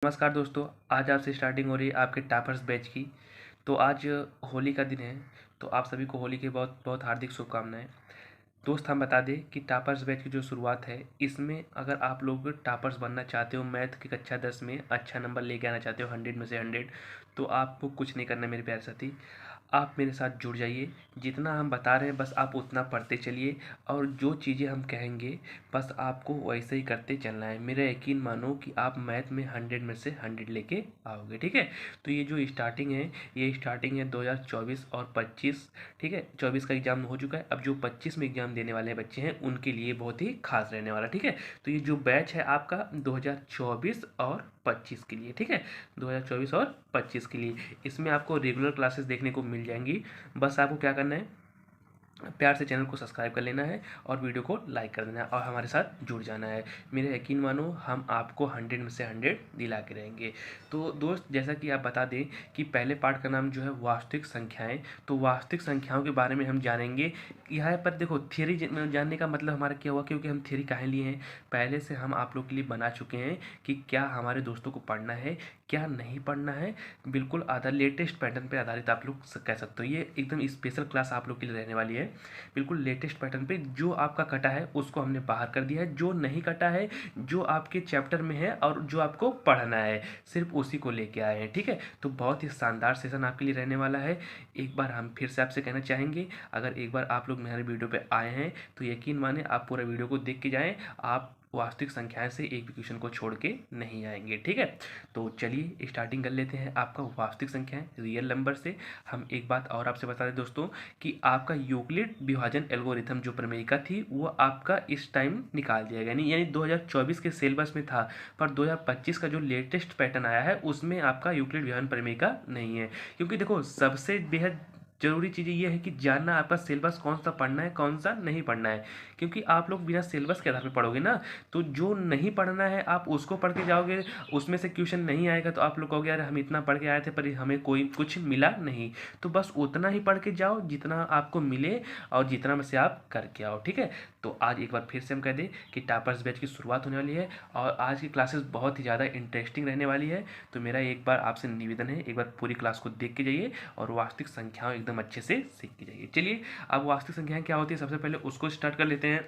नमस्कार दोस्तों, आज आपसे स्टार्टिंग हो रही है आपके टॉपर्स बैच की। तो आज होली का दिन है, तो आप सभी को होली की बहुत बहुत हार्दिक शुभकामनाएं। दोस्त, हम बता दें कि टॉपर्स बैच की जो शुरुआत है, इसमें अगर आप लोग टॉपर्स बनना चाहते हो, मैथ की कक्षा 10 में अच्छा नंबर लेके आना चाहते हो 100 में से 100, तो आपको कुछ नहीं करना है मेरे प्यारे साथी। आप मेरे साथ जुड़ जाइए। जितना हम बता रहे हैं बस आप उतना पढ़ते चलिए, और जो चीज़ें हम कहेंगे बस आपको वैसे ही करते चलना है। मेरा यकीन मानो कि आप मैथ में 100 में से 100 लेके आओगे। ठीक है, तो ये जो स्टार्टिंग है, ये स्टार्टिंग है 2024 और 25। ठीक है, 24 का एग्जाम हो चुका है, अब जो 25 में एग्जाम देने वाले बच्चे हैं उनके लिए बहुत ही खास रहने वाला। ठीक है, तो ये जो बैच है आपका 2024 और 25 के लिए। ठीक है, 2024 और 25 के लिए इसमें आपको रेगुलर क्लासेस देखने को मिल जाएंगी। बस आपको क्या करना है, प्यार से चैनल को सब्सक्राइब कर लेना है और वीडियो को लाइक कर देना है और हमारे साथ जुड़ जाना है। मेरे यकीन मानो, हम आपको 100 में से 100 दिला के रहेंगे। तो दोस्त, जैसा कि आप बता दें कि पहले पार्ट का नाम जो है वास्तविक संख्याएं, तो वास्तविक संख्याओं के बारे में हम जानेंगे। यहाँ पर देखो, थियरी जानने का मतलब हमारा क्या हुआ, क्योंकि हम थियरी काहे लिए हैं, पहले से हम आप लोग के लिए बना चुके हैं कि क्या हमारे दोस्तों को पढ़ना है, क्या नहीं पढ़ना है। बिल्कुल आधा लेटेस्ट पैटर्न पर आधारित आप लोग कह सकते हो। ये एकदम स्पेशल क्लास आप लोग के लिए रहने वाली है। बिल्कुल लेटेस्ट पैटर्न पे जो आपका कटा है उसको हमने बाहर कर दिया है, जो नहीं कटा है, जो आपके चैप्टर में है और जो आपको पढ़ना है, सिर्फ उसी को लेके आए हैं। ठीक है, तो बहुत ही शानदार सेशन आपके लिए रहने वाला है। एक बार हम फिर से आपसे कहना चाहेंगे, अगर एक बार आप लोग मेरे वीडियो पे आए हैं तो यकीन माने आप पूरा वीडियो को देख के जाएं, आप वास्तविक संख्याएं से एक भी क्वेश्चन को छोड़ के नहीं आएंगे। ठीक है, तो चलिए स्टार्टिंग कर लेते हैं आपका वास्तविक संख्याएं रियल नंबर से। हम एक बात और आपसे बता दें दोस्तों कि आपका यूक्लिड विभाजन एल्गोरिथम जो प्रमेयिका थी वो आपका इस टाइम निकाल दिया गया, यानी 2024 के सिलेबस में था, पर 2025 का जो लेटेस्ट पैटर्न आया है उसमें आपका यूक्लिड विभाजन प्रमेयिका नहीं है। क्योंकि देखो, सबसे बेहद जरूरी चीज़ ये है कि जानना आपका सिलेबस कौन सा पढ़ना है, कौन सा नहीं पढ़ना है। क्योंकि आप लोग बिना सिलेबस के आधार पर पढ़ोगे ना, तो जो नहीं पढ़ना है आप उसको पढ़ के जाओगे, उसमें से क्वेश्चन नहीं आएगा तो आप लोग कहोगे यार हम इतना पढ़ के आए थे पर हमें कोई कुछ मिला नहीं। तो बस उतना ही पढ़ के जाओ जितना आपको मिले और जितना में से आप करके आओ। ठीक है, तो आज एक बार फिर से हम कह दें कि टॉपर्स बैच की शुरुआत होने वाली है और आज की क्लासेस बहुत ही ज़्यादा इंटरेस्टिंग रहने वाली है। तो मेरा एक बार आपसे निवेदन है, एक बार पूरी क्लास को देख के जाइए और वास्तविक संख्याओं एकदम अच्छे से सीख के जाइए। चलिए, अब वास्तविक संख्याएं क्या होती है सबसे पहले उसको स्टार्ट कर लेते हैं।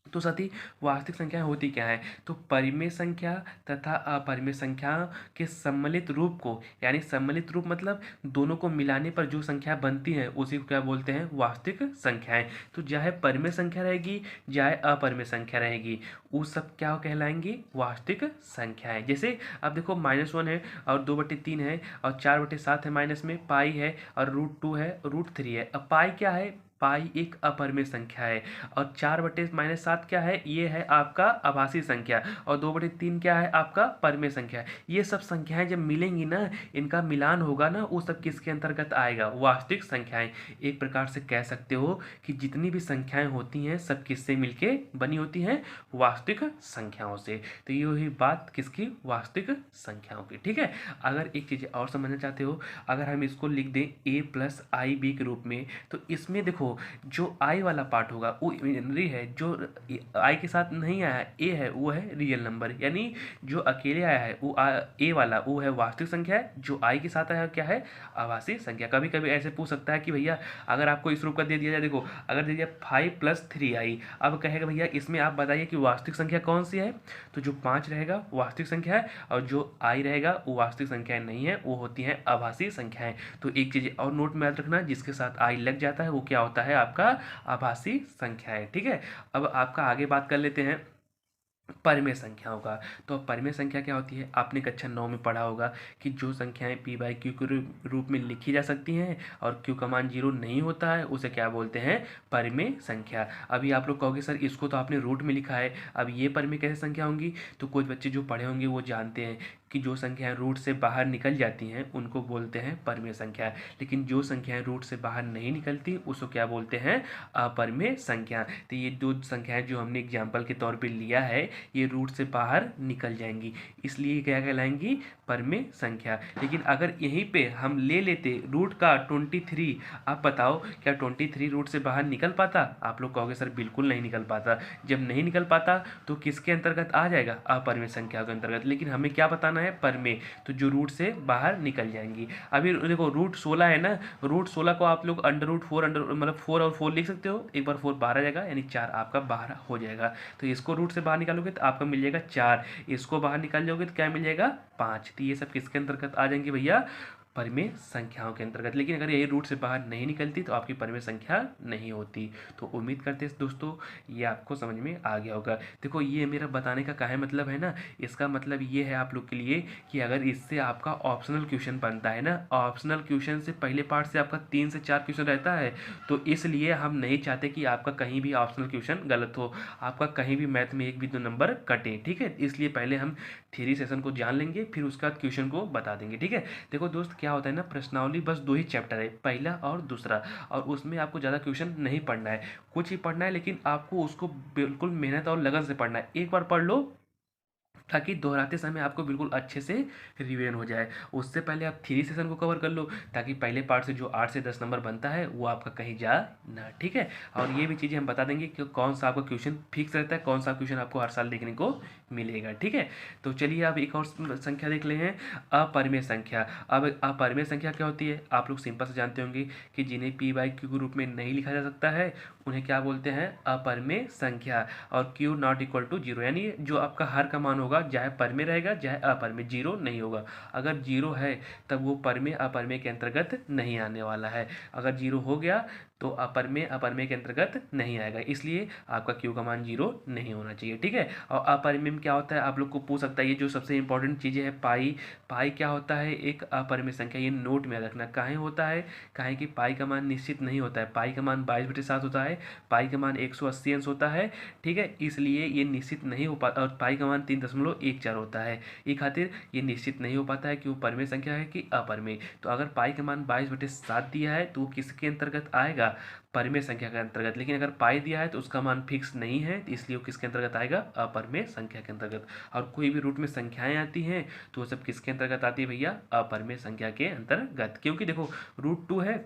तो साथी, वास्तविक संख्याएं होती क्या है, तो परिमेय संख्या तथा अपरिमेय संख्या के सम्मिलित रूप को, यानी सम्मिलित रूप मतलब दोनों को मिलाने पर जो संख्या बनती है उसी को क्या बोलते हैं, वास्तविक संख्याएं। तो चाहे परिमेय संख्या रहेगी चाहे अपरिमेय संख्या रहेगी, वो सब क्या कहलाएंगी, वास्तविक संख्याएं। जैसे अब देखो, -1 है और 2/3 है और 4/7 है, माइनस में पाई है और √2 है, √3 है। अब पाई क्या है, पाई एक अपरिमेय संख्या है और 4/-7 क्या है, ये है आपका आभासी संख्या और 2/3 क्या है आपका परिमेय संख्या। ये सब संख्याएं जब मिलेंगी ना, इनका मिलान होगा ना, वो सब किसके अंतर्गत आएगा, वास्तविक संख्याएं। एक प्रकार से कह सकते हो कि जितनी भी संख्याएं होती हैं सब किससे मिलके बनी होती हैं, वास्तविक संख्याओं से। तो ये हुई बात किसकी, वास्तविक संख्याओं की। ठीक है, अगर एक चीज़ और समझना चाहते हो, अगर हम इसको लिख दें a+ib के रूप में, तो इसमें देखो जो आई वाला पार्ट होगा वो इमेजिनरी है, जो आई के साथ नहीं आया ए है वो है रियल नंबर, यानी जो अकेले आया है वो ए वाला वो है वास्तविक संख्या है, जो आई के साथ आया क्या है, आभासी संख्या। कभी कभी ऐसे पूछ सकता है कि भैया अगर आपको इस रूप का दे दिया जाए, देखो अगर दे दिया 5+3i, अब कहेगा भैया इसमें आप बताइए कि वास्तविक संख्या कौन सी है, तो जो 5 रहेगा वास्तविक संख्या है और जो आई रहेगा वो वास्तविक संख्याएं नहीं है, वो होती हैं आभासी संख्याएं। तो एक चीज़ और नोट में याद रखना, जिसके साथ आई लग जाता है वो क्या होता है, आपका आभासी संख्या है। ठीक है, अब आपका आगे बात कर लेते हैं परिमेय संख्याओं का। तो परिमेय संख्या क्या होती है, आपने कक्षा 9 में पढ़ा होगा कि जो संख्याएं p/q के रूप में लिखी जा सकती हैं और q का मान 0 नहीं होता है उसे क्या बोलते हैं, परिमेय संख्या। अभी आप लोग कहोगे सर इसको तो आपने रूट में लिखा है, अब ये परिमेय कैसे संख्या होंगी, तो कुछ बच्चे जो पढ़े होंगे वो जानते हैं कि जो संख्याएं रूट से बाहर निकल जाती हैं उनको बोलते हैं परिमेय संख्या, लेकिन जो संख्याएं रूट से बाहर नहीं निकलती उसको क्या बोलते हैं, अपरिमेय संख्या। तो ये दो संख्याएं जो हमने एग्जाम्पल के तौर पे लिया है, ये रूट से बाहर निकल जाएंगी, इसलिए क्या कहलाएंगी, परमेय संख्या। लेकिन अगर यहीं पे हम ले लेते रूट का 23, आप बताओ क्या 23 रूट से बाहर निकल पाता? आप लोग कहोगे सर बिल्कुल नहीं निकल पाता। जब नहीं निकल पाता तो किसके अंतर्गत आ जाएगा? अपरमेय संख्या के अंतर्गत। लेकिन हमें क्या बताना है? परमेय, तो जो रूट से बाहर निकल जाएंगी। अभी देखो रूट 16 है ना, रूट 16 को आप लोग अंडर रूट 4 मतलब 4 और 4 लिख सकते हो, एक बार 4 बाहर आ जाएगा, यानी 4 आपका बाहर हो जाएगा। तो इसको रूट से बाहर निकालोगे तो आपका मिल जाएगा 4, इसको बाहर निकाल जाओगे तो क्या मिल जाएगा? 5। तो ये सब किसके अंतर्गत आ जाएंगे भैया? परमेय संख्याओं के अंतर्गत। लेकिन अगर यही रूट से बाहर नहीं निकलती तो आपकी परमेय संख्या नहीं होती। तो उम्मीद करते हैं दोस्तों ये आपको समझ में आ गया होगा। देखो ये मेरा बताने का काहे मतलब है ना, इसका मतलब ये है आप लोग के लिए कि अगर इससे आपका ऑप्शनल क्वेश्चन बनता है ना, ऑप्शनल क्वेश्चन से पहले पार्ट से आपका 3 से 4 क्वेश्चन रहता है, तो इसलिए हम नहीं चाहते कि आपका कहीं भी ऑप्शनल क्वेश्चन गलत हो, आपका कहीं भी मैथ में 1 भी 2 नंबर कटे, ठीक है। इसलिए पहले हम थ्योरी सेशन को जान लेंगे, फिर उसके बाद क्वेश्चन को बता देंगे, ठीक है। देखो दोस्त क्या होता है ना, प्रश्नावली बस 2 ही चैप्टर है, पहला और दूसरा, और उसमें आपको ज़्यादा क्वेश्चन नहीं पढ़ना है, कुछ ही पढ़ना है, लेकिन आपको उसको बिल्कुल मेहनत और लगन से पढ़ना है। एक बार पढ़ लो ताकि दोहराते समय आपको बिल्कुल अच्छे से रिवीजन हो जाए। उससे पहले आप थ्योरी सेशन को कवर कर लो ताकि पहले पार्ट से जो 8 से 10 नंबर बनता है वो आपका कहीं जा ना, ठीक है। और ये भी चीज़ें हम बता देंगे कि कौन सा आपका क्वेश्चन फिक्स रहता है, कौन सा क्वेश्चन आपको हर साल देखने को मिलेगा, ठीक है। तो चलिए अब एक और संख्या देख ले हैं, अपरिमेय संख्या। अब अपरिमेय संख्या क्या होती है? आप लोग सिंपल से जानते होंगे कि जिन्हें पी बाई क्यू के रूप में नहीं लिखा जा सकता है उन्हें क्या बोलते हैं? अपरिमेय संख्या। और q not equal to zero, यानी जो आपका हर का मान होगा चाहे परमेय रहेगा चाहे अपरमेय, जीरो नहीं होगा। अगर जीरो है तब वो परमेय अपरमेय के अंतर्गत नहीं आने वाला है, अगर जीरो हो गया तो अपरमेय के अंतर्गत नहीं आएगा, इसलिए आपका क्यू का मान जीरो नहीं होना चाहिए, ठीक है। और अपरिमेय में क्या होता है आप लोग को पूछ सकता है, ये जो सबसे इंपॉर्टेंट चीज़ें है, पाई। पाई क्या होता है? एक अपरिमेय संख्या, ये नोट में रखना। काहे होता है? काहे कि पाई का मान निश्चित नहीं होता है, पाई का मान 22/7 होता है, पाई का मान 180 अंश होता है, ठीक है, इसलिए ये निश्चित नहीं हो पाता। और पाई का मान 3.14 होता है, ये खातिर ये निश्चित नहीं हो पाता है कि वो परमेय संख्या है कि अपरमेय। तो अगर पाई का मान 22/7 दिया है तो वो किसके अंतर्गत आएगा? परमेय संख्या के अंतर्गत। लेकिन अगर पाई दिया है तो उसका मान फिक्स नहीं है, इसलिए वो किसके अंतर्गत आएगा? अपरमेय संख्या के अंतर्गत। और कोई भी रूट में संख्याएं आती हैं तो वो सब किसके अंतर्गत आती है भैया? अपरमेय संख्या के अंतर्गत। क्योंकि देखो रूट 2 है,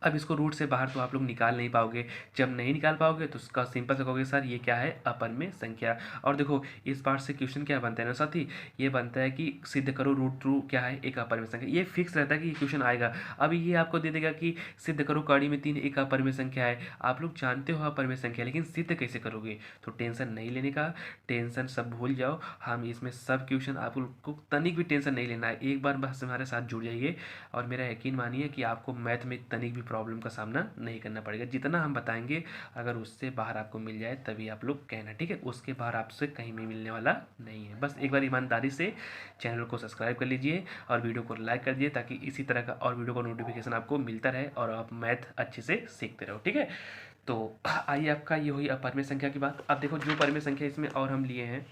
अब इसको रूट से बाहर तो आप लोग निकाल नहीं पाओगे, जब नहीं निकाल पाओगे तो उसका सिंपल से कहोगे सर ये क्या है? अपरमेय संख्या। और देखो इस पार्ट से क्वेश्चन क्या बनता है ना साथी, ये बनता है कि सिद्ध करो रूट 2 क्या है? एक अपरमेय संख्या। ये फिक्स रहता है कि ये क्वेश्चन आएगा। अब ये आपको दे देगा कि सिद्ध करो कड़ी में 3 एक अपरमेय संख्या है, आप लोग जानते हो अपरमेय संख्या, लेकिन सिद्ध कैसे करोगे? तो टेंशन नहीं लेने का, टेंशन सब भूल जाओ, हम इसमें सब क्वेश्चन आप लोग को तनिक भी टेंशन नहीं लेना है, एक बार बस हमारे साथ जुड़ जाइए और मेरा यकीन मानिए कि आपको मैथ में तनिक भी प्रॉब्लम का सामना नहीं करना पड़ेगा। जितना हम बताएंगे अगर उससे बाहर आपको मिल जाए तभी आप लोग कहना, ठीक है, उसके बाहर आपसे कहीं भी मिलने वाला नहीं है। बस एक बार ईमानदारी से चैनल को सब्सक्राइब कर लीजिए और वीडियो को लाइक कर दीजिए ताकि इसी तरह का और वीडियो का नोटिफिकेशन आपको मिलता रहे और आप मैथ अच्छे से सीखते रहो, ठीक है। तो आइए आपका ये हुई अपरमेय संख्या की बात। अब देखो जो परमेय संख्या इसमें और हम लिए हैं,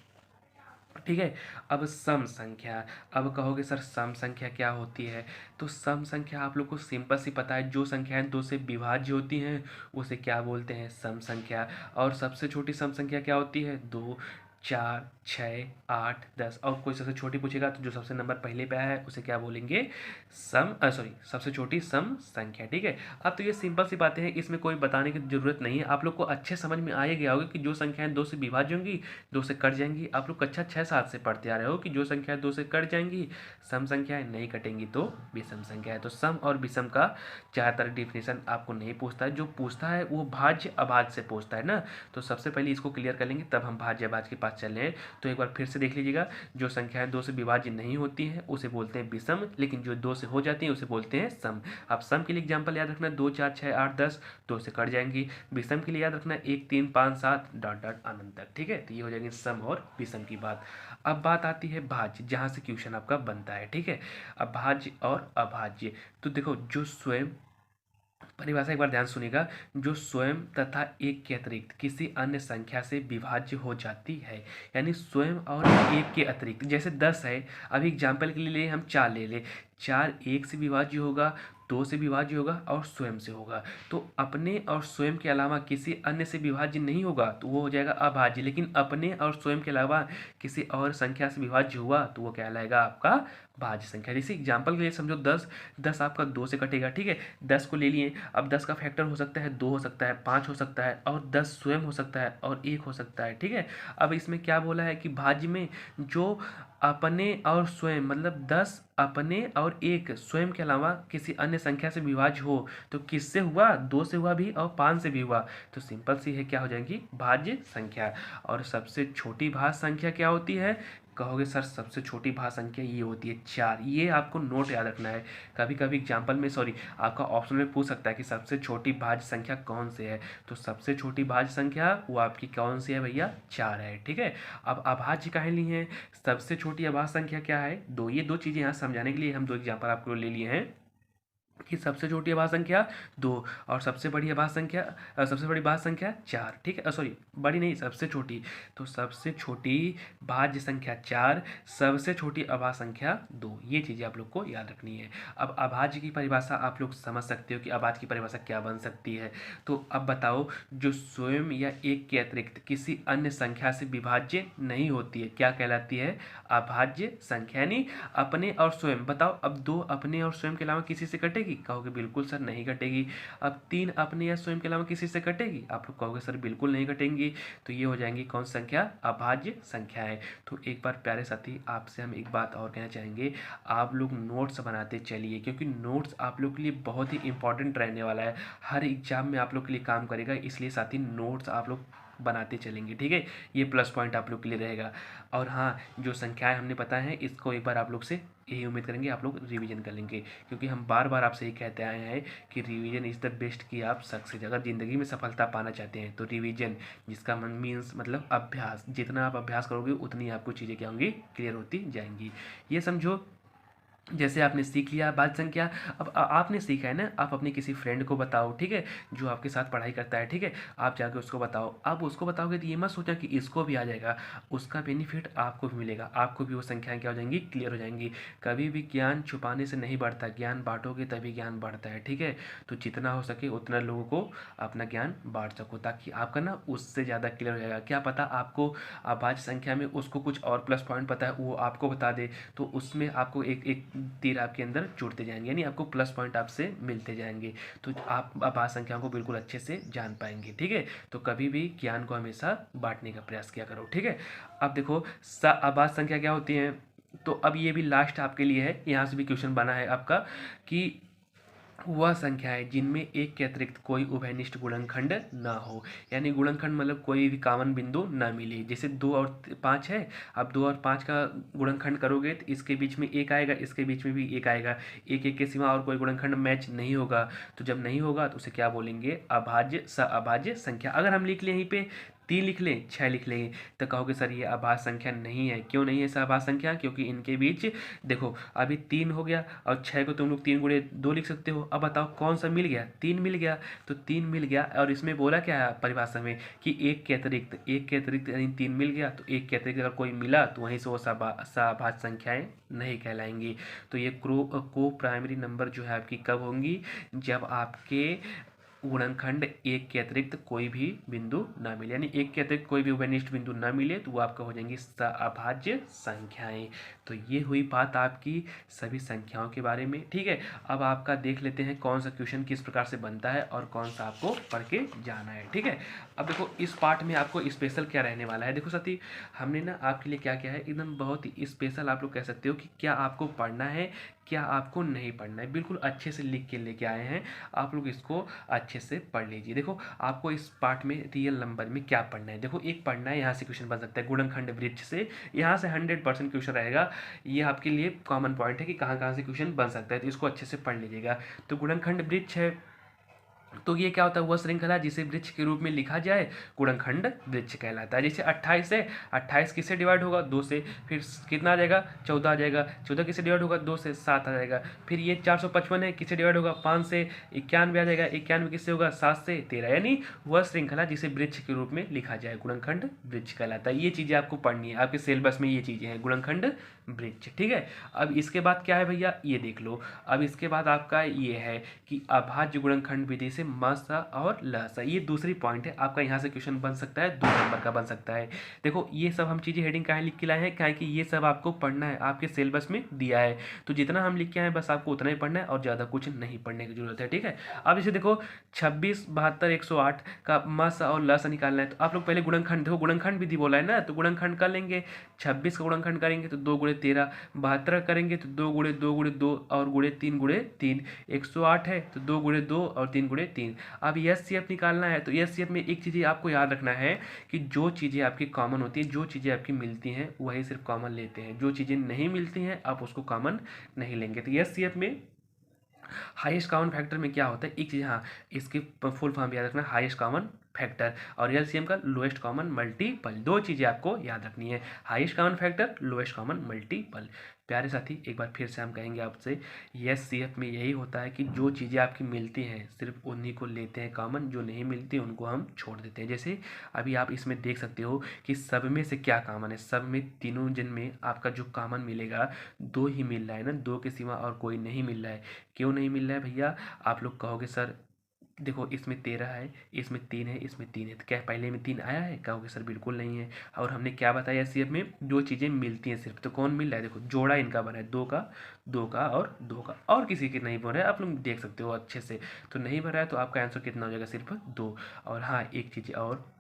ठीक है। अब सम संख्या, अब कहोगे सर सम संख्या क्या होती है? तो सम संख्या आप लोग को सिंपल सी पता है, जो संख्याएं 2 से विभाज्य होती हैं उसे क्या बोलते हैं? सम संख्या। और सबसे छोटी सम संख्या क्या होती है? 2, 4, 6, 8, 10। और कोई सबसे छोटी पूछेगा तो जो सबसे नंबर पहले पे आया है उसे क्या बोलेंगे? सबसे छोटी सम संख्या, ठीक है। अब तो ये सिंपल सी बातें हैं, इसमें कोई बताने की जरूरत नहीं है, आप लोग को अच्छे समझ में आ ही गया होगा कि जो संख्याएं 2 से विभाज्य होंगी 2 से कट जाएंगी। आप लोग कक्षा 6-7 से पढ़ते आ रहे हो कि जो संख्याएं 2 से कट जाएंगी सम संख्याएं नहीं कटेंगी तो विषम संख्या है। तो सम और विषम का ज़्यादातर डिफिनेशन आपको नहीं पूछता है, जो पूछता है वो भाज्य अभाज्य से पूछता है ना। तो सबसे पहले इसको क्लियर कर लेंगे तब हम भाज्य अभाज्य के पास चल रहे हैं। तो एक बार फिर से देख लीजिएगा, जो संख्याएं 2 से विभाज्य नहीं होती हैं उसे बोलते हैं विषम, लेकिन जो 2 से हो जाती हैं उसे बोलते हैं सम। अब सम के लिए एग्जाम्पल याद रखना 2, 4, 6, 8, 10 2 से कट जाएंगी। विषम के लिए याद रखना 1, 3, 5, 7 डॉट डॉट अनंत तक, ठीक है। तो ये हो जाएगी सम और विषम की बात। अब बात आती है भाज्य, जहाँ से क्वेश्चन आपका बनता है, ठीक है। अब भाज्य और अभाज्य, तो देखो जो स्वयं, परिभाषा एक बार ध्यान सुनिएगा, जो स्वयं तथा एक के अतिरिक्त किसी अन्य संख्या से विभाज्य हो जाती है, यानी स्वयं और एक के अतिरिक्त, जैसे 10 है, अभी एग्जाम्पल के लिए हम 4 ले ले, 4 1 से विभाज्य होगा दो से विभाज्य होगा और स्वयं से होगा। तो अपने और स्वयं के अलावा किसी अन्य से विभाज्य नहीं होगा तो वो हो जाएगा अभाज्य, लेकिन अपने और स्वयं के अलावा किसी और संख्या से विभाज्य हुआ तो वो कहलाएगा आपका भाज्य संख्या। जैसे एग्जाम्पल के लिए समझो 10, 10 आपका 2 से कटेगा, ठीक है। 10 को ले लिए, अब 10 का फैक्टर हो सकता है 2 हो सकता है, 5 हो सकता है, और 10 स्वयं हो सकता है और 1 हो सकता है, ठीक है। अब इसमें क्या बोला है कि भाज्य में जो अपने और स्वयं, मतलब 10 अपने और 1 स्वयं के अलावा किसी अन्य संख्या से विभाज्य हो तो किससे हुआ, 2 से हुआ भी और 5 से भी हुआ, तो सिंपल सी है क्या हो जाएगी, भाज्य संख्या। और सबसे छोटी भाज्य संख्या क्या होती है, कहोगे सर सबसे छोटी भाज्य संख्या ये होती है 4। ये आपको नोट याद रखना है। कभी कभी एग्जाम्पल में, सॉरी, आपका ऑप्शन में पूछ सकता है कि सबसे छोटी भाज्य संख्या कौन से है, तो सबसे छोटी भाज्य संख्या वो आपकी कौन सी है भैया, 4 है, ठीक है। अब अभाज्य काहे ली है, सबसे छोटी अभाज्य संख्या क्या है, 2। ये दो चीज़ें यहाँ समझाने के लिए हम दो एग्जाम्पल आपको ले लिए हैं कि सबसे छोटी अभाज्य संख्या 2 और सबसे बड़ी अभाज्य संख्या, सबसे बड़ी भाज्य संख्या 4, ठीक है। सॉरी, बड़ी नहीं, सबसे छोटी। तो सबसे छोटी भाज्य संख्या 4, सबसे छोटी अभाज्य संख्या 2, ये चीज़ें आप लोग को याद रखनी है। अब अभाज्य की परिभाषा आप लोग समझ सकते हो कि अभाज्य की परिभाषा क्या बन सकती है। तो अब बताओ, जो स्वयं या 1 के अतिरिक्त किसी अन्य संख्या से विभाज्य नहीं होती है क्या कहलाती है, अभाज्य संख्या। यानी अपने और स्वयं, बताओ अब 2 अपने और स्वयं के अलावा किसी से कटेगी, कहोगे बिल्कुल सर नहीं कटेगी। अब 3 अपने या स्वयं के अलावा किसी से कटेगी, आप लोग कहोगे सर बिल्कुल नहीं कटेंगी। तो ये हो जाएंगी कौन संख्या, अभाज्य संख्या है। तो एक बार प्यारे साथी आपसे हम एक बात और कहना चाहेंगे, आप लोग नोट्स बनाते चलिए, क्योंकि नोट्स आप लोग के लिए बहुत ही इंपॉर्टेंट रहने वाला है, हर एग्जाम में आप लोग के लिए काम करेगा। इसलिए साथी नोट्स आप लोग बनाते चलेंगे, ठीक है। ये प्लस पॉइंट आप लोग के लिए रहेगा। और हाँ, जो संख्याएं हमने बताया है इसको एक बार आप लोग से यही उम्मीद करेंगे आप लोग रिवीजन कर लेंगे, क्योंकि हम बार बार आपसे यही कहते आए हैं कि रिवीजन इज़ द बेस्ट की आप सक्सेस। अगर ज़िंदगी में सफलता पाना चाहते हैं तो रिवीजन, जिसका मीन्स मतलब अभ्यास, जितना आप अभ्यास करोगे उतनी आपको चीज़ें क्या होंगी, क्लियर होती जाएंगी। ये समझो जैसे आपने सीख लिया भाज्य संख्या। अब आपने सीखा है ना, आप अपने किसी फ्रेंड को बताओ, ठीक है, जो आपके साथ पढ़ाई करता है, ठीक है। आप जाके उसको बताओ, आप उसको बताओगे तो ये मत सोचा कि इसको भी आ जाएगा, उसका बेनिफिट आपको भी मिलेगा, आपको भी वो संख्याएं क्या हो जाएंगी, क्लियर हो जाएंगी। कभी भी ज्ञान छुपाने से नहीं बढ़ता, ज्ञान बांटोगे तभी ज्ञान बढ़ता है, ठीक है। तो जितना हो सके उतना लोगों को अपना ज्ञान बांट सको, ताकि आपका ना उससे ज़्यादा क्लियर हो जाएगा। क्या पता आपको अभाज्य संख्या में उसको कुछ और प्लस पॉइंट पता है, वो आपको बता दे, तो उसमें आपको एक एक तीर आपके अंदर जुड़ते जाएंगे, यानी आपको प्लस पॉइंट आपसे मिलते जाएंगे, तो आप अभाज्य संख्याओं को बिल्कुल अच्छे से जान पाएंगे, ठीक है। तो कभी भी ज्ञान को हमेशा बांटने का प्रयास किया करो, ठीक है। अब देखो अभाज्य संख्या क्या होती है, तो अब ये भी लास्ट आपके लिए है, यहाँ से भी क्वेश्चन बना है आपका कि वह संख्याएं जिनमें 1 के अतिरिक्त कोई उभयनिष्ठ गुणनखंड ना हो, यानी गुणनखंड मतलब कोई भी कॉमन बिंदु ना मिले। जैसे 2 और 5 है, अब 2 और 5 का गुणनखंड करोगे तो इसके बीच में 1 आएगा, इसके बीच में भी 1 आएगा, 1 के सिवा और कोई गुणनखंड मैच नहीं होगा। तो जब नहीं होगा तो उसे क्या बोलेंगे, अभाज्य अभाज्य संख्या। अगर हम लिख लें यहीं पे 3 लिख लें, 6 लिख लें, तो कहोगे सर ये अभाज्य संख्या नहीं है। क्यों नहीं है ऐसा अभाज्य संख्या, क्योंकि इनके बीच देखो अभी 3 हो गया और 6 को तुम लोग 3 गुणे 2 लिख सकते हो। अब बताओ कौन सा मिल गया, 3 मिल गया, तो 3 मिल गया। और इसमें बोला क्या है परिभाषा में कि 1 के अतिरिक्त यानी 3 मिल गया, तो 1 के अतिरिक्त अगर कोई मिला तो वहीं से वो अभाज्य संख्याएं नहीं कहलाएंगी। तो ये को प्राइमरी नंबर जो है आपकी कब होंगी, जब आपके गुणनखंड 1 के अतिरिक्त कोई भी बिंदु ना मिले, यानी 1 के अतिरिक्त कोई भी उभयनिष्ठ बिंदु ना मिले तो वो आपका हो जाएंगी अभाज्य संख्याएं। तो ये हुई बात आपकी सभी संख्याओं के बारे में, ठीक है। अब आपका देख लेते हैं कौन सा क्वेश्चन किस प्रकार से बनता है और कौन सा आपको पढ़ के जाना है, ठीक है। अब देखो इस पार्ट में आपको स्पेशल क्या रहने वाला है, देखो साथी हमने ना आपके लिए क्या क्या है एकदम बहुत ही स्पेशल, आप लोग कह सकते हो कि क्या आपको पढ़ना है क्या आपको नहीं पढ़ना है, बिल्कुल अच्छे से लिख के लेके आए हैं। आप लोग इसको अच्छे से पढ़ लीजिए। देखो आपको इस पार्ट में रियल नंबर में क्या पढ़ना है, देखो एक पढ़ना है, यहाँ से क्वेश्चन बन सकता है गुणनखंड वृक्ष से, यहाँ से 100% क्वेश्चन रहेगा। ये आपके लिए कॉमन पॉइंट है कि कहाँ कहाँ से क्वेश्चन बन सकता है, तो इसको अच्छे से पढ़ लीजिएगा। तो गुणनखंड वृक्ष है, तो ये क्या होता है, वह श्रृंखला जिसे वृक्ष के रूप में लिखा जाए गुणनखंड वृक्ष कहलाता है। जैसे 28 है, 28 किससे डिवाइड होगा, 2 से, फिर कितना आ जाएगा, 14 आ जाएगा, 14 किससे डिवाइड होगा, 2 से, 7 आ जाएगा। फिर ये 455 है, किससे डिवाइड होगा, 5 से, 91 आ जाएगा, 91 किससे होगा, 7 से, 13, यानी वह श्रृंखला जिसे वृक्ष के रूप में लिखा जाए गुणनखंड वृक्ष कहलाता है। ये चीज़ें आपको पढ़नी है, आपके सिलेबस में ये चीज़ें हैं, गुणनखंड वृक्ष। ठीक है, अब इसके बाद क्या है भैया, ये देख लो। अब इसके बाद आपका ये है कि अभाज्य गुणनखंड विधि से म सा और ल सा, ये दूसरी पॉइंट है आपका। यहाँ से क्वेश्चन बन सकता है, 2 नंबर का बन सकता है। देखो ये सब हम चीज़ें हेडिंग काहे लिख के लाए हैं, काहे कि ये सब आपको पढ़ना है, आपके सिलेबस में दिया है। तो जितना हम लिख के आए बस आपको उतना ही पढ़ना है और ज़्यादा कुछ नहीं पढ़ने की जरूरत है। ठीक है, अब इसे देखो 26, 72, 108 का म सा और ल सा निकालना है। तो आप लोग पहले गुणनखंड देखो, गुणनखंड विधि बोला है ना, तो गुणनखंड कर लेंगे। 26 का गुणनखंड करेंगे तो 2 गुणे 13, 72 करेंगे तो 2 गुणे 2 गुणे 2 और गुणे 3 गुणे 3, 108 है तो 2 गुणे 2 और 3 गुणे 3। अब एस सी एफ निकालना है, तो एस सी एफ में एक चीज़ आपको याद रखना है कि जो चीज़ें आपकी कॉमन होती हैं, जो चीज़ें आपकी मिलती हैं वही सिर्फ कॉमन लेते हैं, जो चीज़ें नहीं मिलती हैं आप उसको कॉमन नहीं लेंगे। तो एस सी एफ में हाईएस्ट कॉमन फैक्टर में क्या होता है, एक चीज़, हाँ इसकी फुल फॉर्म याद रखना, हाईएस्ट कॉमन फैक्टर, और एलसीएम का लोएस्ट कॉमन मल्टीपल। दो चीज़ें आपको याद रखनी है, highest common factor, lowest common multiple. प्यारे साथी एक बार फिर से हम कहेंगे आपसे, एचसीएफ में यही होता है कि जो चीज़ें आपकी मिलती हैं सिर्फ उन्हीं को लेते हैं कॉमन, जो नहीं मिलती उनको हम छोड़ देते हैं। जैसे अभी आप इसमें देख सकते हो कि सब में से क्या कॉमन है, सब में तीनों जन में आपका जो कॉमन मिलेगा 2 ही मिल रहा है ना, 2 के सिवा और कोई नहीं मिल रहा है। क्यों नहीं मिल रहा है भैया, आप लोग कहोगे सर देखो इसमें 13 है, इसमें 3 है, इसमें 3 है, तो क्या पहले में 3 आया है, कहोगे सर बिल्कुल नहीं है। और हमने क्या बताया एचसीएफ में, जो चीज़ें मिलती हैं सिर्फ, तो कौन मिल रहा है, देखो जोड़ा इनका बना है, 2 का 2 का और 2 का, और किसी के नहीं बन रहा है, आप लोग देख सकते हो अच्छे से। तो नहीं बन रहा है तो आपका आंसर कितना हो जाएगा, सिर्फ 2। और हाँ एक चीज़ और,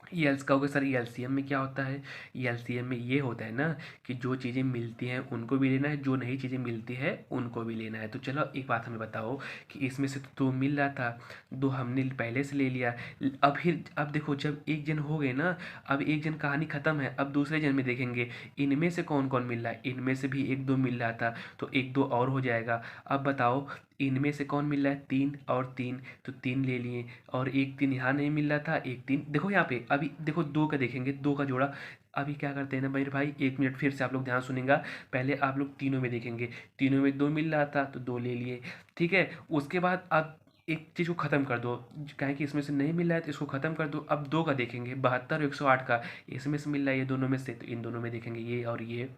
ये एल्स कहोगे सर ये एलसीएम में क्या होता है, ये एलसीएम में ये होता है ना कि जो चीज़ें मिलती हैं उनको भी लेना है, जो नई चीज़ें मिलती है उनको भी लेना है। तो चलो एक बात हमें बताओ कि इसमें से तो 2 मिल रहा था, 2 हमने पहले से ले लिया। अब देखो जब एक जन हो गए ना, अब एक जन कहानी ख़त्म है, अब दूसरे जन में देखेंगे इनमें से कौन कौन मिल रहा है, इनमें से भी 1 2 मिल रहा था तो 1 2 और हो जाएगा। अब बताओ इनमें से कौन मिल रहा है, 3 और 3, तो 3 ले लिए, और 1 3 यहाँ नहीं मिल रहा था, 1 3 देखो यहाँ पे, अभी देखो 2 का देखेंगे, 2 का जोड़ा। अभी क्या करते हैं ना मेरे भाई, 1 मिनट फिर से आप लोग ध्यान सुनेगा, पहले आप लोग तीनों में देखेंगे, तीनों में 2 मिल रहा था तो 2 ले लिए। ठीक है, उसके बाद आप एक चीज़ को ख़त्म कर दो, कहें कि इसमें से नहीं मिल रहा है तो इसको ख़त्म कर दो। अब 2 का देखेंगे, 72 और 108 का, इसमें से मिल रहा है ये दोनों में से, तो इन दोनों में देखेंगे ये और ये।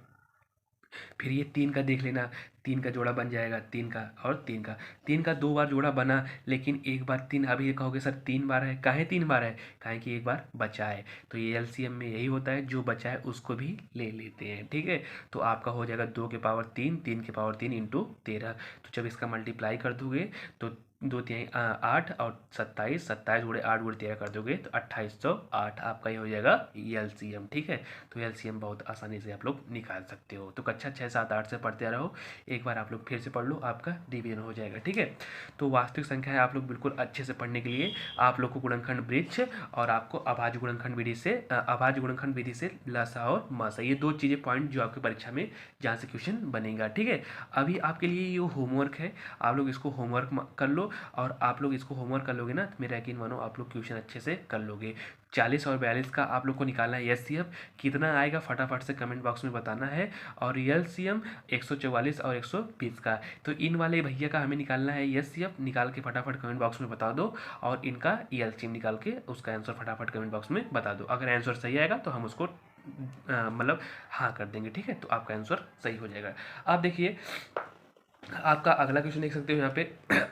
फिर ये 3 का देख लेना, 3 का जोड़ा बन जाएगा, 3 का और 3 का, 3 का 2 बार जोड़ा बना, लेकिन एक बार 3, अभी ये कहोगे सर 3 बार है, काहे 3 बार है, काहे कि एक बार बचा है। तो ये एलसीएम में यही होता है, जो बचा है उसको भी ले लेते हैं। ठीक है, तो आपका हो जाएगा 2 के पावर 3, 3 के पावर 3 इंटू 13। तो जब इसका मल्टीप्लाई कर दोगे तो 2 3 8 और 27, 27 गुणे 8 गुणे 13 कर दोगे तो 2808 आपका ये हो जाएगा एलसीएम। ठीक है, तो एलसीएम बहुत आसानी से आप लोग निकाल सकते हो। तो कक्षा 6 7 8 से पढ़ते रहो, एक बार आप लोग फिर से पढ़ लो, आपका रिवीजन हो जाएगा। ठीक है, तो वास्तविक संख्या है आप लोग बिल्कुल अच्छे से पढ़ने के लिए आप लोग को गुणनखंड वृक्ष और आपको अभाज्य गुणनखंड विधि से अभाज्य गुणनखंड विधि से लसा और मसा, ये 2 चीज़ें पॉइंट जो आपकी परीक्षा में जहाँ से क्वेश्चन बनेगा। ठीक है, अभी आपके लिए ये होमवर्क है, आप लोग इसको होमवर्क कर लो, और आप लोग इसको होमवर्क कर लोगे ना तो मेरा यकीन मानो आप लोग क्वेश्चन अच्छे से कर लोगे। 40 और 42 का आप लोग को निकालना है एचसीएफ, कितना आएगा फटाफट से कमेंट बॉक्स में बताना है। और एलसीएम 144 और 120 का, तो इन वाले भैया का हमें निकालना है एचसीएफ, निकाल के फटाफट कमेंट बॉक्स में बता दो, और इनका एलसीएम निकाल के उसका आंसर फटाफट कमेंट बॉक्स में बता दो। अगर आंसर सही आएगा तो हम उसको मतलब हाँ कर देंगे। ठीक है, तो आपका आंसर सही हो जाएगा। आप देखिए आपका अगला क्वेश्चन देख सकते हो यहाँ पे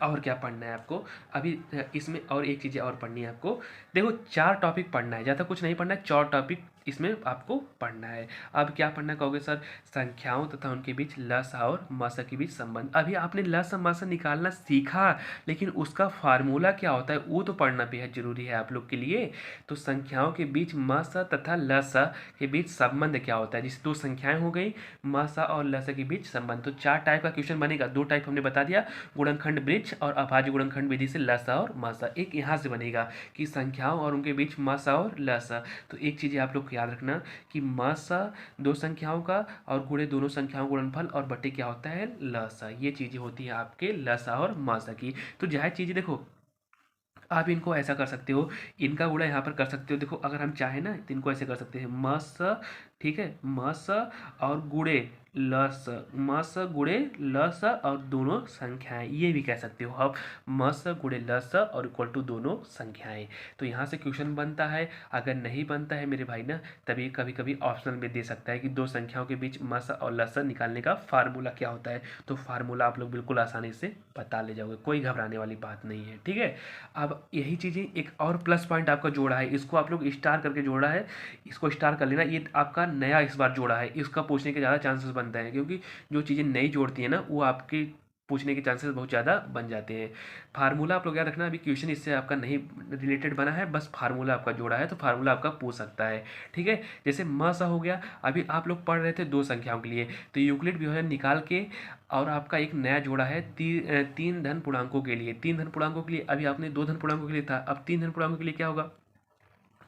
और क्या पढ़ना है आपको, अभी इसमें और एक चीज़ें और पढ़नी है आपको। देखो 4 टॉपिक पढ़ना है, ज़्यादा कुछ नहीं पढ़ना है, 4 टॉपिक इसमें आपको पढ़ना है। अब क्या पढ़ना कहोगे सर, संख्याओं तथा उनके बीच लसा और मसा के बीच संबंध। अभी आपने लसा मसा निकालना सीखा, लेकिन उसका फार्मूला क्या होता है वो तो पढ़ना बेहद जरूरी है आप लोग के लिए। तो संख्याओं के बीच मसा तथा लसा के बीच संबंध क्या होता है, जैसे 2 संख्याएं हो गई, मसा और लसा के बीच संबंध। तो 4 टाइप का क्वेश्चन बनेगा, 2 टाइप हमने बता दिया, गुणनखंड वृक्ष और अभाज्य गुणनखंड विधि से लसा और मसा। एक यहाँ से बनेगा कि संख्याओं और उनके बीच मसा और लसा। तो एक चीज़ आप लोग याद रखना कि मसा 2 संख्याओं का और गुणे दोनों संख्याओं गुणनफल, और बटे क्या होता है लसा। ये चीज़ें होती है आपके लसा और मसा की। तो जायज़ चीज़ें देखो, आप इनको ऐसा कर सकते हो, इनका गुणा यहाँ पर कर सकते हो। देखो अगर हम चाहें ना तो इनको ऐसे कर सकते हैं मस, ठीक है, म स और गुणे ल स, म स गुणे ल स और दोनों संख्याएं, ये भी कह सकते हो आप, म स गुणे ल स और इक्वल टू दोनों संख्याएं। तो यहाँ से क्वेश्चन बनता है। अगर नहीं बनता है मेरे भाई ना, तभी कभी कभी ऑप्शनल में दे सकता है कि दो संख्याओं के बीच म स और ल स निकालने का फार्मूला क्या होता है। तो फार्मूला आप लोग बिल्कुल आसानी से बता ले जाओगे, कोई घबराने वाली बात नहीं है, ठीक है। अब यही चीज़ें एक और प्लस पॉइंट आपका जोड़ा है, इसको आप लोग स्टार करके जोड़ा है, इसको स्टार कर लेना। ये आपका नया इस बार जोड़ा है, इसका पूछने के ज़्यादा चांसेस बनते हैं, क्योंकि जो चीज़ें नई जोड़ती हैं ना, वो आपके पूछने के चांसेस बहुत ज़्यादा बन जाते हैं। फार्मूला आप लोग याद रखना, अभी क्वेश्चन इससे आपका नहीं रिलेटेड बना है, बस फार्मूला आपका जोड़ा है, तो फार्मूला आपका पूछ सकता है, ठीक है। जैसे म सा हो गया, अभी आप लोग पढ़ रहे थे दो संख्याओं के लिए, तो यूक्लिड विभाजन निकाल के और आपका एक नया जोड़ा है तीन धन पूर्णांकों के लिए। तीन धन पूर्णांकों के लिए अभी आपने दो धन पूर्णांकों के लिए था, अब तीन धन पूर्णांकों के लिए क्या होगा,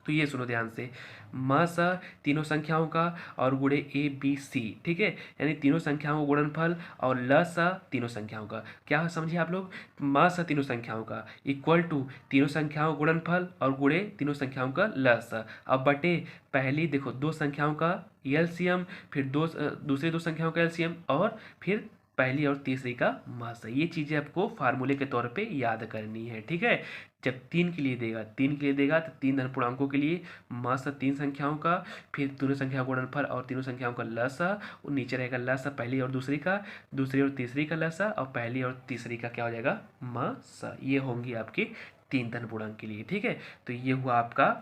तो ये सुनो ध्यान से, म स तीनों संख्याओं का और गुणे ए बी सी, ठीक है, यानी तीनों संख्याओं का गुणनफल और ल स तीनों संख्याओं का, क्या समझे आप लोग, म स तीनों संख्याओं का इक्वल टू तीनों संख्याओं का गुणनफल और गुणे तीनों संख्याओं का ल स। अब बटे पहली देखो दो संख्याओं का एलसीएम, फिर दूसरी दो संख्याओं का एलसीएम, और फिर पहली और तीसरी का म स। ये चीज़ें आपको फार्मूले के तौर पे याद करनी है, ठीक है। जब तीन के लिए देगा, तीन के लिए देगा तो तीन धन पूर्णांकों के लिए म स तीन संख्याओं का, फिर तीनों संख्याओं का गुणनफल और तीनों संख्याओं का ल स, और नीचे रहेगा ल स पहली और दूसरी का, दूसरी और तीसरी का ल स, और पहली और तीसरी का क्या हो जाएगा म स। ये होंगी आपकी तीन धन पूर्णांक के लिए, ठीक है। तो ये हुआ आपका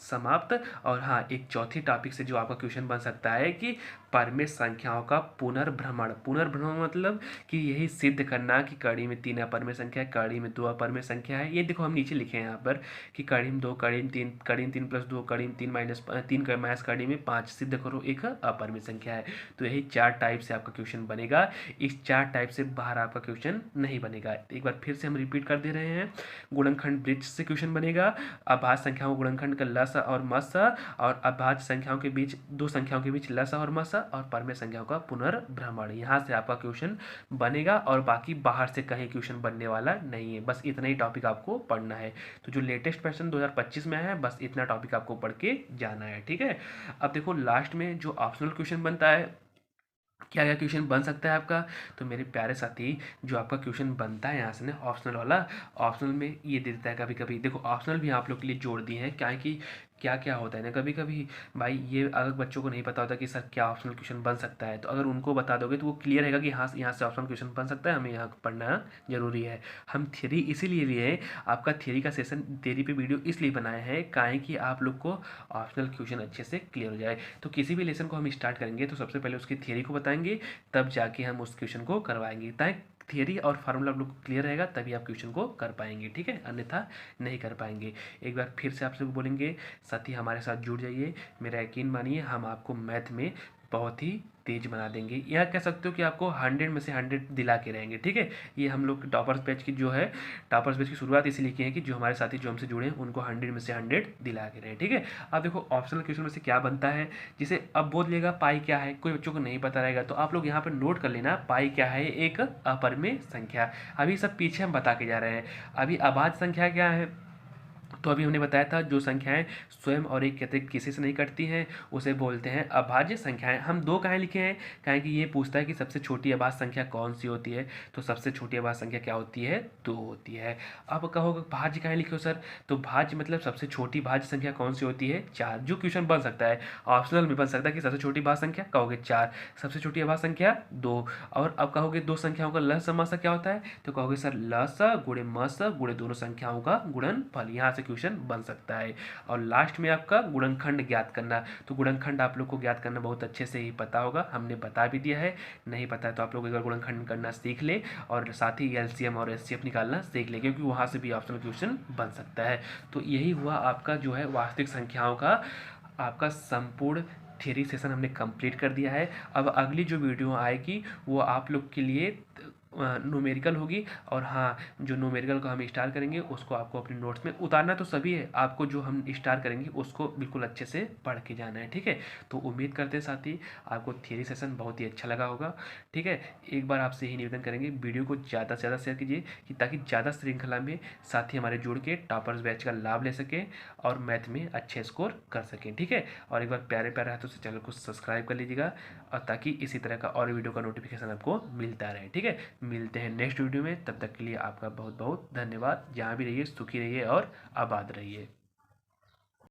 समाप्त। और हाँ, एक चौथी टॉपिक से जो आपका क्वेश्चन बन सकता है कि परमेय संख्याओं का पुनर्भ्रमण। पुनर्भ्रमण मतलब कि यही सिद्ध करना कि कड़ी में तीन अपरमेय संख्या है, कड़ी में दो अपरमेय संख्या है। ये देखो हम नीचे लिखे हैं यहाँ पर कि कड़ी में दो, कड़ी में तीन, कड़ी में तीन प्लस दो, कड़ी में तीन माइनस तीन, माइनस कड़ी में पाँच, सिद्ध करो एक अपरमेय संख्या है। तो यही चार टाइप से आपका क्वेश्चन बनेगा, इस चार टाइप से बाहर आपका क्वेश्चन नहीं बनेगा। एक बार फिर से हम रिपीट कर दे रहे हैं, गुणनखंड ब्रिज से क्वेश्चन बनेगा, अभाज्य संख्याओं गुणनखंड का ल स और म स, और अभाज्य संख्याओं के बीच दो संख्याओं के बीच ल स और म स, और परमेय संख्याओं का पुनर्भ्रमण। यहाँ से आपका क्वेश्चन बनेगा, और बाकी बाहर से कहीं क्वेश्चन बनने वाला नहीं है। बस इतना ही टॉपिक आपको पढ़ना है। तो जो लेटेस्ट क्वेश्चन 2025 में आया है, बस इतना टॉपिक आपको पढ़ के जाना है, ठीक है। अब देखो लास्ट में जो ऑप्शनल क्वेश्चन बनता है, क्या क्या क्वेश्चन बन सकता है आपका, तो मेरे प्यारे साथी जो आपका क्वेश्चन बनता है यहाँ से ना ऑप्शनल वाला, ऑप्शनल में ये दे देता है कभी कभी। देखो ऑप्शनल भी आप लोग के लिए जोड़ दिए हैं, क्या है कि क्या क्या होता है ना, कभी कभी भाई ये अगर बच्चों को नहीं पता होता कि सर क्या ऑप्शनल क्वेश्चन बन सकता है, तो अगर उनको बता दोगे तो वो क्लियर रहेगा कि हाँ यहाँ से ऑप्शनल क्वेश्चन बन सकता है, हमें यहाँ पढ़ना जरूरी है। हम थ्योरी इसीलिए लिए, आपका थ्योरी का सेशन, थ्योरी पे वीडियो इसलिए बनाए हैं काहे कि आप लोग को ऑप्शनल क्वेश्चन अच्छे से क्लियर हो जाए। तो किसी भी लेसन को हम स्टार्ट करेंगे तो सबसे पहले उसकी थ्योरी को बताएंगे, तब जाके हम उस क्वेश्चन को करवाएंगे, ताकि थियरी और फार्मूला आप लोग को क्लियर रहेगा, तभी आप क्वेश्चन को कर पाएंगे, ठीक है, अन्यथा नहीं कर पाएंगे। एक बार फिर से आप लोग बोलेंगे, साथी हमारे साथ जुड़ जाइए, मेरा यकीन मानिए हम आपको मैथ में बहुत ही तेज बना देंगे। यह कह सकते हो कि आपको 100 में से 100 दिला के रहेंगे, ठीक है। ये हम लोग टॉपर्स बैच की जो है, टॉपर्स बैच की शुरुआत इसीलिए की है कि जो हमारे साथी जो हमसे जुड़े हैं उनको 100 में से 100 दिला के रहे, ठीक है। अब देखो ऑप्शनल क्वेश्चन में से क्या बनता है, जिसे अब बोल लेगा पाई क्या है, कोई बच्चों को नहीं पता रहेगा तो आप लोग यहाँ पर नोट कर लेना, पाई क्या है, एक अपरमेय संख्या। अभी सब पीछे हम बता के जा रहे हैं। अभी अभाज्य संख्या क्या है, तो अभी हमने बताया था जो संख्याएं स्वयं और एक के अतिरिक्त किसी से नहीं कटती हैं उसे बोलते हैं अभाज्य संख्याएं। हम दो काहे लिखे हैं, काहे कि ये पूछता है कि सबसे छोटी अभाज्य संख्या कौन सी होती है, तो सबसे छोटी अभाज्य संख्या क्या होती है, दो होती है। अब कहोगे भाज्य काहे लिखे हो सर, तो भाज्य मतलब सबसे छोटी भाज्य संख्या कौन सी होती है, चार। जो क्वेश्चन बन सकता है ऑप्शनल में बन सकता है कि सबसे छोटी भाज्य संख्या, कहोगे चार, सबसे छोटी अभाज्य संख्या दो। और अब कहोगे दो संख्याओं का लस समासा क्या होता है, तो कहोगे सर लस गुणे मस गुणे दोनों संख्याओं का गुणनफल। यहाँ से क्वेश्चन बन सकता है। और लास्ट में आपका गुणनखंड ज्ञात करना, तो गुणनखंड आप लोग को ज्ञात करना बहुत अच्छे से ही पता होगा, हमने बता भी दिया है। नहीं पता है तो आप लोग एक बार गुणनखंड करना सीख ले, और साथ ही एलसीएम और एचसीएफ निकालना सीख ले, क्योंकि वहाँ से भी ऑप्शनल क्वेश्चन बन सकता है। तो यही हुआ आपका जो है वास्तविक संख्याओं का आपका संपूर्ण थ्योरी सेशन हमने कंप्लीट कर दिया है। अब अगली जो वीडियो आएगी वो आप लोग के लिए न्यूमेरिकल होगी। और हाँ, जो न्यूमेरिकल को हम स्टार करेंगे उसको आपको अपने नोट्स में उतारना तो सभी है, आपको जो हम स्टार करेंगे उसको बिल्कुल अच्छे से पढ़ के जाना है, ठीक है। तो उम्मीद करते हैं साथी आपको थियरी सेशन बहुत ही अच्छा लगा होगा, ठीक है। एक बार आपसे यही निवेदन करेंगे, वीडियो को ज़्यादा से ज़्यादा शेयर कीजिए कि ताकि ज़्यादा श्रृंखला में साथी हमारे जुड़ के टॉपर्स बैच का लाभ ले सकें और मैथ में अच्छे स्कोर कर सकें, ठीक है। और एक बार प्यारे प्यारे हाथों से चैनल को सब्सक्राइब कर लीजिएगा, और ताकि इसी तरह का और वीडियो का नोटिफिकेशन आपको मिलता रहे, ठीक है। मिलते हैं नेक्स्ट वीडियो में, तब तक के लिए आपका बहुत बहुत धन्यवाद। जहाँ भी रहिए सुखी रहिए और आबाद रहिए।